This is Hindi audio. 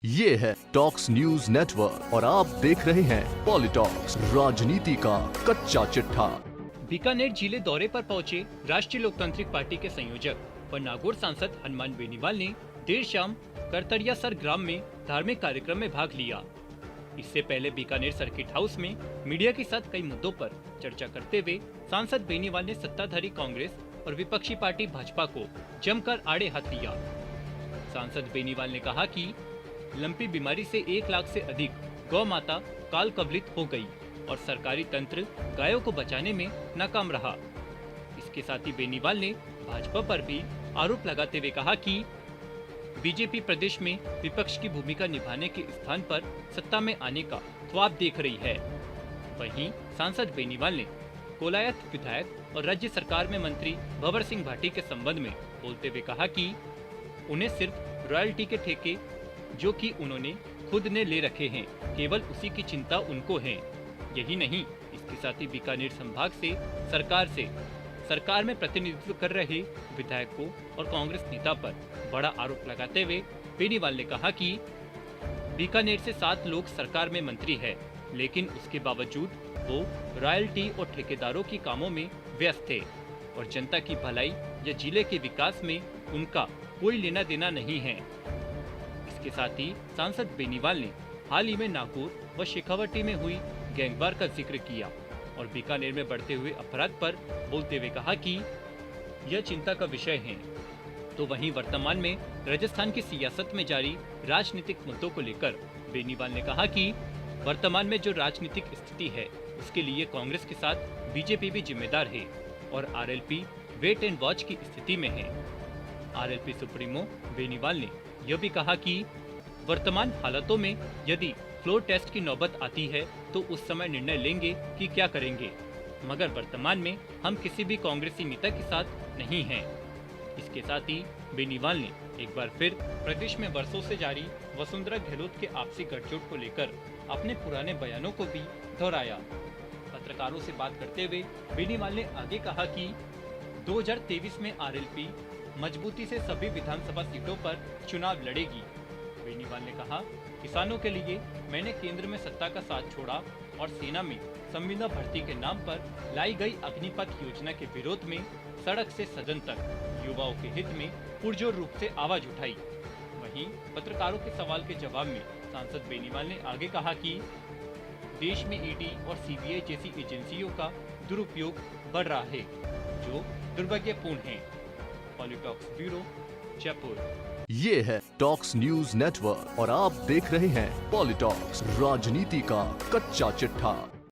ये है टॉक्स न्यूज नेटवर्क और आप देख रहे हैं पॉलिटॉक्स, राजनीति का कच्चा चिट्ठा। बीकानेर जिले दौरे पर पहुंचे राष्ट्रीय लोकतांत्रिक पार्टी के संयोजक व नागौर सांसद हनुमान बेनीवाल ने देर शाम करतरियासर ग्राम में धार्मिक कार्यक्रम में भाग लिया। इससे पहले बीकानेर सर्किट हाउस में मीडिया के साथ कई मुद्दों पर चर्चा करते हुए सांसद बेनीवाल ने सत्ताधारी कांग्रेस और विपक्षी पार्टी भाजपा को जमकर आड़े हाथ लिया। सांसद बेनीवाल ने कहा कि लंपी बीमारी से 1 लाख से अधिक गौ माता काल कवलित हो गई और सरकारी तंत्र गायों को बचाने में नाकाम रहा। इसके साथ ही बेनीवाल ने भाजपा पर भी आरोप लगाते हुए कहा कि बीजेपी प्रदेश में विपक्ष की भूमिका निभाने के स्थान पर सत्ता में आने का ख्वाब देख रही है। वहीं सांसद बेनीवाल ने कोलायत विधायक और राज्य सरकार में मंत्री भंवर सिंह भाटी के संबंध में बोलते हुए कहा कि उन्हें सिर्फ रॉयल्टी के ठेके जो कि उन्होंने खुद ने ले रखे हैं, केवल उसी की चिंता उनको है। यही नहीं, इसके साथ ही बीकानेर संभाग से सरकार में प्रतिनिधित्व कर रहे विधायकों और कांग्रेस नेता पर बड़ा आरोप लगाते हुए बेनीवाल ने कहा कि बीकानेर से 7 लोग सरकार में मंत्री है, लेकिन उसके बावजूद वो रॉयल्टी और ठेकेदारों की कामों में व्यस्त थे और जनता की भलाई या जिले के विकास में उनका कोई लेना देना नहीं है। इसके साथ ही सांसद बेनीवाल ने हाल ही में नागौर व शेखावटी में हुई गैंगवार का जिक्र किया और बीकानेर में बढ़ते हुए अपराध पर बोलते हुए कहा कि यह चिंता का विषय है। तो वहीं वर्तमान में राजस्थान की सियासत में जारी राजनीतिक मुद्दों को लेकर बेनीवाल ने कहा कि वर्तमान में जो राजनीतिक स्थिति है उसके लिए कांग्रेस के साथ बीजेपी भी जिम्मेदार है और आरएलपी वेट एंड वॉच की स्थिति में है। आरएलपी सुप्रीमो बेनीवाल ने यह भी कहा कि वर्तमान हालातों में यदि फ्लोर टेस्ट की नौबत आती है तो उस समय निर्णय लेंगे कि क्या करेंगे, मगर वर्तमान में हम किसी भी कांग्रेसी नेता के साथ नहीं हैं। इसके साथ ही बेनीवाल ने एक बार फिर प्रदेश में वर्षों से जारी वसुंधरा गहलोत के आपसी गठजोड़ को लेकर अपने पुराने बयानों को भी दोहराया। पत्रकारों से बात करते हुए बेनीवाल ने आगे कहा कि 2023 में आरएलपी मजबूती से सभी विधानसभा सीटों पर चुनाव लड़ेगी। बेनीवाल ने कहा, किसानों के लिए मैंने केंद्र में सत्ता का साथ छोड़ा और सेना में संविदा भर्ती के नाम पर लाई गई अग्निपथ योजना के विरोध में सड़क से सदन तक युवाओं के हित में पुरजोर रूप से आवाज उठाई। वहीं पत्रकारों के सवाल के जवाब में सांसद बेनीवाल ने आगे कहा कि देश में ईडी और सीबीआई जैसी एजेंसियों का दुरुपयोग बढ़ रहा है, जो दुर्भाग्यपूर्ण है। पॉलिटॉक्स ब्यूरो, जयपुर। ये है टॉक्स न्यूज नेटवर्क और आप देख रहे हैं पॉलिटॉक्स, राजनीति का कच्चा चिट्ठा।